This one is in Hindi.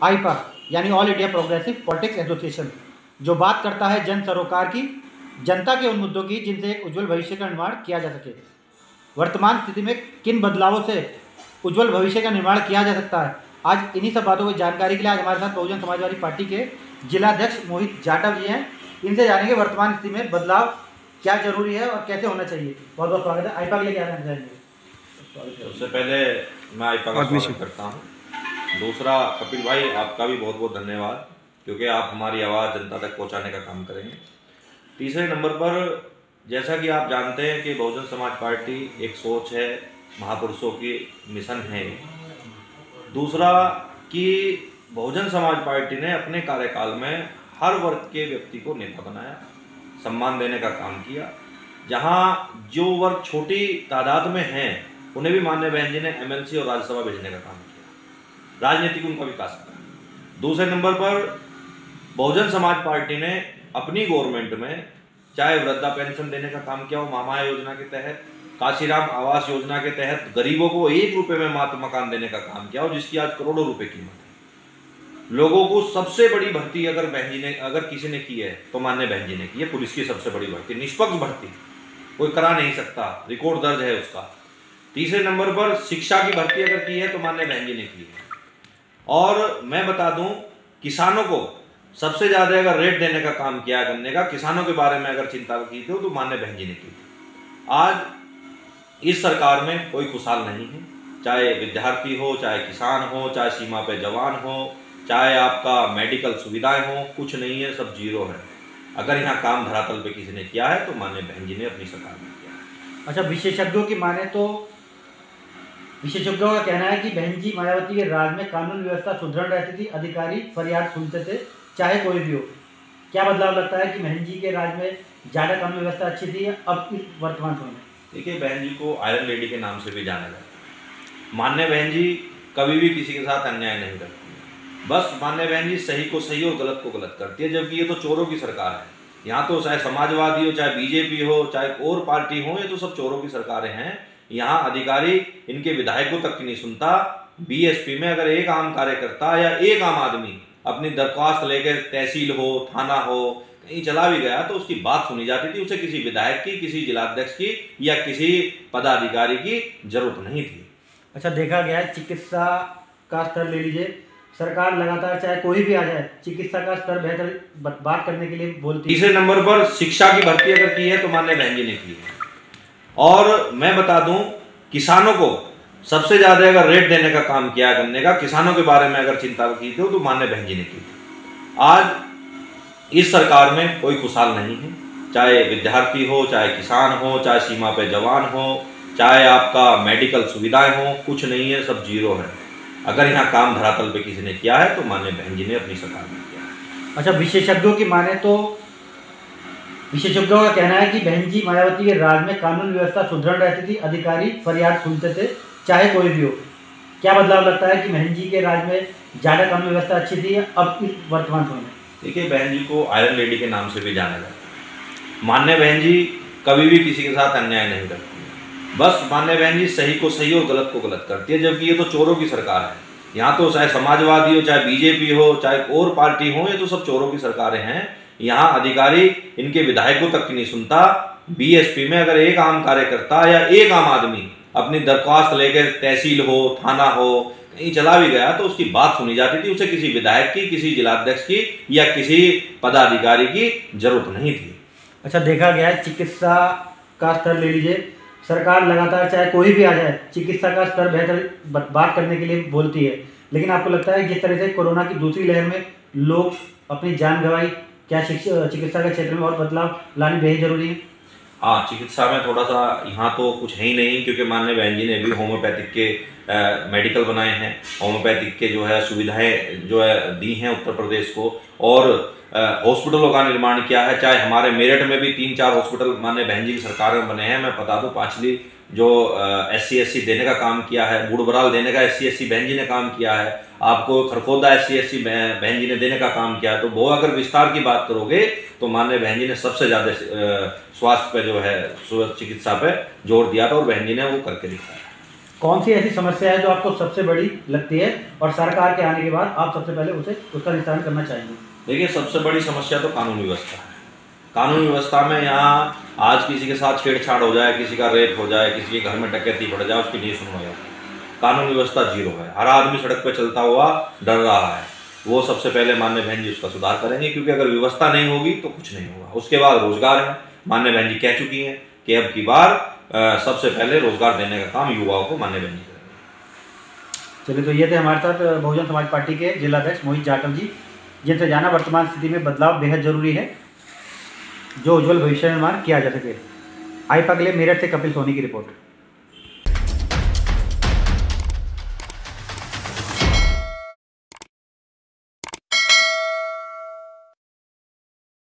आईपा यानी all India progressive politics association जो बात करता है जन सरोकार की, जनता के उन मुद्दों की जिनसे एक उज्जवल भविष्य का निर्माण किया जा सके। वर्तमान स्थिति में किन बदलावों से उज्जवल भविष्य का निर्माण किया जा सकता है, आज इन्हीं सब बातों की जानकारी के लिए आज हमारे साथ बहुजन समाजवादी पार्टी के जिलाध्यक्ष मोहित जाटव जी हैं। इनसे जानेंगे वर्तमान स्थिति में बदलाव क्या जरूरी है और कैसे होना चाहिए। बहुत बहुत स्वागत है। आईपा के लिए क्या कहना चाहेंगे? सबसे पहले मैं आईपा का स्वागत करता हूँ। दूसरा, कपिल भाई आपका भी बहुत बहुत धन्यवाद, क्योंकि आप हमारी आवाज़ जनता तक पहुँचाने का काम करेंगे। तीसरे नंबर पर, जैसा कि आप जानते हैं कि बहुजन समाज पार्टी एक सोच है, महापुरुषों की मिशन है। दूसरा कि बहुजन समाज पार्टी ने अपने कार्यकाल में हर वर्ग के व्यक्ति को नेता बनाया, सम्मान देने का काम किया। जहाँ जो वर्ग छोटी तादाद में हैं उन्हें भी माननीय बहन जी ने एमएलसी और राज्यसभा भेजने का काम किया, राजनीतिक उनका विकास किया। दूसरे नंबर पर, बहुजन समाज पार्टी ने अपनी गवर्नमेंट में चाहे वृद्धा पेंशन देने का काम किया हो, महामाया योजना के तहत, काशीराम आवास योजना के तहत गरीबों को 1 रुपये में मात्र मकान देने का काम किया हो, जिसकी आज करोड़ों रुपए कीमत है। लोगों को सबसे बड़ी भर्ती अगर बहन जी ने, अगर किसी ने की है तो माननीय बहन जी ने की है, पुलिस की सबसे बड़ी भर्ती, निष्पक्ष भर्ती, कोई करा नहीं सकता, रिकॉर्ड दर्ज है उसका। तीसरे नंबर पर, शिक्षा की भर्ती अगर की है तो माननीय बहन जी ने की है। और मैं बता दूं, किसानों को सबसे ज्यादा अगर रेट देने का काम किया, करने का, किसानों के बारे में अगर चिंता की थी तो माननीय बहन जी ने की थी। आज इस सरकार में कोई खुशहाल नहीं है, चाहे विद्यार्थी हो, चाहे किसान हो, चाहे सीमा पे जवान हो, चाहे आपका मेडिकल सुविधाएं हो, कुछ नहीं है, सब जीरो है। अगर यहाँ काम धरातल पे किसी ने किया है तो माननीय बहन जी ने अपनी सरकार में किया है। अच्छा, विशेषज्ञों की माने तो विशेषज्ञों का कहना है कि बहन जी मायावती के राज में कानून व्यवस्था सुदृढ़ रहती थी, अधिकारी फरियाद सुनते थे, चाहे कोई भी हो। क्या बदलाव लगता है कि बहन जी के राज में ज़्यादा कानून व्यवस्था अच्छी थी अब इस वर्तमान समय में? देखिए, बहन जी को आयरन लेडी के नाम से भी जाना जाता है। माननीय बहन जी कभी भी किसी के साथ अन्याय नहीं करती है। बस माननीय बहन जी सही को सही और गलत को गलत करती है, जबकि ये तो चोरों की सरकार है। यहाँ तो चाहे समाजवादी हो, चाहे बीजेपी हो, चाहे और पार्टी हो, ये तो सब चोरों की सरकारें हैं। यहाँ अधिकारी इनके विधायकों तक की नहीं सुनता। बीएसपी में अगर एक आम कार्यकर्ता या एक आम आदमी अपनी दरख्वास्त लेकर तहसील हो, थाना हो, कहीं चला भी गया तो उसकी बात सुनी जाती थी। उसे किसी विधायक की, किसी जिलाध्यक्ष की या किसी पदाधिकारी की जरूरत नहीं थी। अच्छा, देखा गया है चिकित्सा का स्तर ले लीजिए, सरकार लगातार चाहे कोई भी आ जाए चिकित्सा का स्तर बेहतर बात करने के लिए बोलती है। तीसरे नंबर पर, शिक्षा की भर्ती अगर की है तो माननीय बहन जी ने की है। और मैं बता दूं, किसानों को सबसे ज्यादा अगर रेट देने का काम किया, करने का, किसानों के बारे में अगर चिंता की थी तो माननीय बहन जी ने की थी। आज इस सरकार में कोई खुशहाल नहीं है, चाहे विद्यार्थी हो, चाहे किसान हो, चाहे सीमा पे जवान हो, चाहे आपका मेडिकल सुविधाएं हो, कुछ नहीं है, सब जीरो है। अगर यहाँ काम धरातल पे किसी ने किया है तो माननीय बहन जी ने अपनी सरकार में किया है। अच्छा, विशेषज्ञों की माने तो विशेषज्ञों का कहना है कि बहन जी मायावती के राज में कानून व्यवस्था सुदृढ़ रहती थी, अधिकारी फरियाद सुनते थे, चाहे कोई भी हो। क्या बदलाव लगता है कि बहन जी के राज में ज़्यादा कानून व्यवस्था अच्छी थी अब इस वर्तमान समय में? देखिए, बहन जी को आयरन लेडी के नाम से भी जाना जाता है। माननीय बहन जी कभी भी किसी के साथ अन्याय नहीं करती है। बस माननीय बहन जी सही को सही और गलत को गलत करती है, जबकि ये तो चोरों की सरकार है। यहाँ तो चाहे समाजवादी हो, चाहे बीजेपी हो, चाहे और पार्टी हो, ये तो सब चोरों की सरकारें हैं। यहाँ अधिकारी इनके विधायकों तक की नहीं सुनता। बीएसपी में अगर एक आम कार्यकर्ता या एक आम आदमी अपनी दरख्वास्त लेकर तहसील हो, थाना हो, कहीं चला भी गया तो उसकी बात सुनी जाती थी। उसे किसी विधायक की, किसी जिलाध्यक्ष की या किसी पदाधिकारी की जरूरत नहीं थी। अच्छा, देखा गया है चिकित्सा का स्तर ले लीजिए, सरकार लगातार चाहे कोई भी आ जाए चिकित्सा का स्तर बेहतर बात करने के लिए बोलती है, लेकिन आपको लगता है जिस तरह से कोरोना की दूसरी लहर में लोग अपनी जान गंवाई, क्या चिकित्सा के क्षेत्र में और बदलाव लानी बेहद जरूरी है? हाँ, चिकित्सा में थोड़ा सा यहाँ तो कुछ है ही नहीं, क्योंकि माननीय बहन जी ने भी होम्योपैथिक के मेडिकल बनाए हैं, होम्योपैथिक के जो है सुविधाएं जो है दी हैं उत्तर प्रदेश को, और हॉस्पिटलों का निर्माण किया है। चाहे हमारे मेरठ में भी 3-4 हॉस्पिटल माननीय बहन जी की सरकार में बने हैं। मैं बता दूं, पांचली जो SC/SC देने का काम किया है, बुढ़बराल देने का SC/SC बहन जी ने काम किया है, आपको खरखोदा SC/SC बहन जी ने देने का काम किया है। तो वो अगर विस्तार की बात करोगे तो माननीय बहन जी ने सबसे ज्यादा स्वास्थ्य पे जो है चिकित्सा पे जोर दिया था और बहन जी ने वो करके दिखाया। कौन सी ऐसी समस्या है जो आपको सबसे बड़ी लगती है और सरकार के आने के बाद आप सबसे पहले उसका निस्तारण करना चाहेंगे? देखिए, सबसे बड़ी समस्या तो कानूनी व्यवस्था है। कानूनी व्यवस्था में यहाँ आज किसी के साथ छेड़छाड़ हो जाए, किसी का रेप हो जाए, किसी के घर में डकैती पड़ जाए, उसकी नहीं सुनवाई होती। कानूनी व्यवस्था जीरो है। हर आदमी सड़क पर चलता हुआ डर रहा है। वो सबसे पहले माननीय बहन जी उसका सुधार करेंगे, क्योंकि अगर व्यवस्था नहीं होगी तो कुछ नहीं होगा। उसके बाद रोजगार है। माननीय बहन जी कह चुकी हैं कि अब की बार सबसे पहले रोजगार देने का काम युवाओं को माननीय बहन जी करेंगे। चलिए, तो ये थे हमारे साथ बहुजन समाज पार्टी के जिलाध्यक्ष मोहित जाटव जी, जिनसे जाना वर्तमान स्थिति में बदलाव बेहद जरूरी है जो उज्जवल भविष्य निर्माण किया जा सके। आई पगले मेरठ से कपिल सोनी की रिपोर्ट।